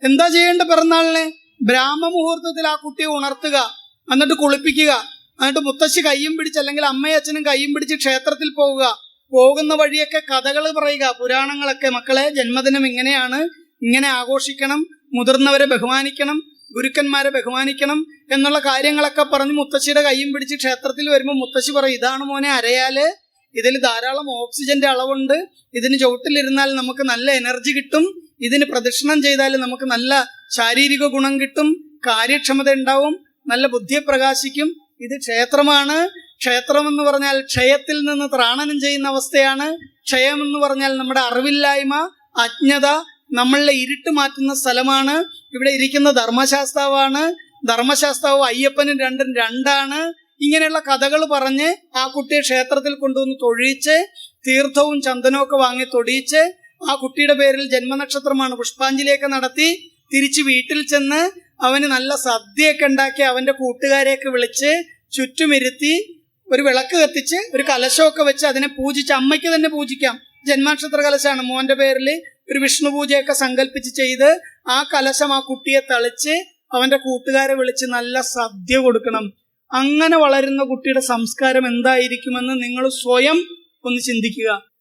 എന്താ ചെയ്യേണ്ട പിറന്നാളിന്? ബ്രാഹ്മ മുഹൂർത്തത്തിൽ ആ കുട്ടിയെ ഉണർത്തുക, എന്നിട്ട് കുളിപ്പിക്കുക, എന്നിട്ട് മുത്തശ്ശി കയ്യും പിടിച്ച് അല്ലെങ്കിൽ അമ്മയും അച്ഛനും കയ്യും പിടിച്ച് ക്ഷേത്രത്തിൽ പോവുക. പോകുന്ന വഴിയൊക്കെ കഥകൾ പറയുക, പുരാണങ്ങളൊക്കെ. മക്കളെ, ജന്മദിനം ഇങ്ങനെയാണ്, ഇങ്ങനെ ആഘോഷിക്കണം, മുതിർന്നവരെ ബഹുമാനിക്കണം, ഗുരുക്കന്മാരെ ബഹുമാനിക്കണം എന്നുള്ള കാര്യങ്ങളൊക്കെ പറഞ്ഞ് മുത്തശ്ശിയുടെ കയ്യും പിടിച്ച് ക്ഷേത്രത്തിൽ വരുമ്പോൾ മുത്തശ്ശി പറയും, ഇതാണ് മോനെ അരയാല്, ഇതിൽ ധാരാളം ഓക്സിജന്റെ അളവുണ്ട്, ഇതിന് ചുവട്ടിലിരുന്നാൽ നമുക്ക് നല്ല എനർജി കിട്ടും, ഇതിന് പ്രദക്ഷിണം ചെയ്താൽ നമുക്ക് നല്ല ശാരീരിക ഗുണം കിട്ടും, കാര്യക്ഷമത ഉണ്ടാവും, നല്ല ബുദ്ധിയെ പ്രകാശിക്കും. ഇത് ക്ഷേത്രമാണ്. ക്ഷേത്രം എന്ന് പറഞ്ഞാൽ ക്ഷയത്തിൽ നിന്ന് ത്രാണനം ചെയ്യുന്ന അവസ്ഥയാണ്. ക്ഷയം എന്ന് പറഞ്ഞാൽ നമ്മുടെ അറിവില്ലായ്മ, അജ്ഞത, നമ്മളിലെ ഇരുട്ട് മാറ്റുന്ന സ്ഥലമാണ്. ഇവിടെ ഇരിക്കുന്ന ധർമ്മശാസ്താവാണ്. ധർമ്മശാസ്താവും അയ്യപ്പനും രണ്ടും രണ്ടാണ്. ഇങ്ങനെയുള്ള കഥകൾ പറഞ്ഞ് ആ കുട്ടിയെ ക്ഷേത്രത്തിൽ കൊണ്ടുവന്ന് തൊഴിയിച്ച് തീർത്ഥവും ചന്ദനവും ഒക്കെ വാങ്ങി തൊടിയിച്ച് ആ കുട്ടിയുടെ പേരിൽ ജന്മനക്ഷത്രമാണ് പുഷ്പാഞ്ജലിയൊക്കെ നടത്തി തിരിച്ച് വീട്ടിൽ ചെന്ന് അവന് നല്ല സദ്യയൊക്കെ ഉണ്ടാക്കി അവന്റെ കൂട്ടുകാരെയൊക്കെ വിളിച്ച് ചുറ്റുമിരുത്തി ഒരു വിളക്ക് കത്തിച്ച് ഒരു കലശമൊക്കെ വെച്ച് അതിനെ പൂജിച്ച്, അമ്മയ്ക്ക് തന്നെ പൂജിക്കാം, ജന്മനക്ഷത്ര കലശമാണ്, മോന്റെ പേരിൽ ഒരു വിഷ്ണു പൂജയൊക്കെ സങ്കല്പിച്ച് ചെയ്ത് ആ കലശം ആ കുട്ടിയെ തളിച്ച് അവന്റെ കൂട്ടുകാരെ വിളിച്ച് നല്ല സദ്യ കൊടുക്കണം. അങ്ങനെ വളരുന്ന കുട്ടിയുടെ സംസ്കാരം എന്തായിരിക്കുമെന്ന് നിങ്ങൾ സ്വയം ഒന്ന് ചിന്തിക്കുക.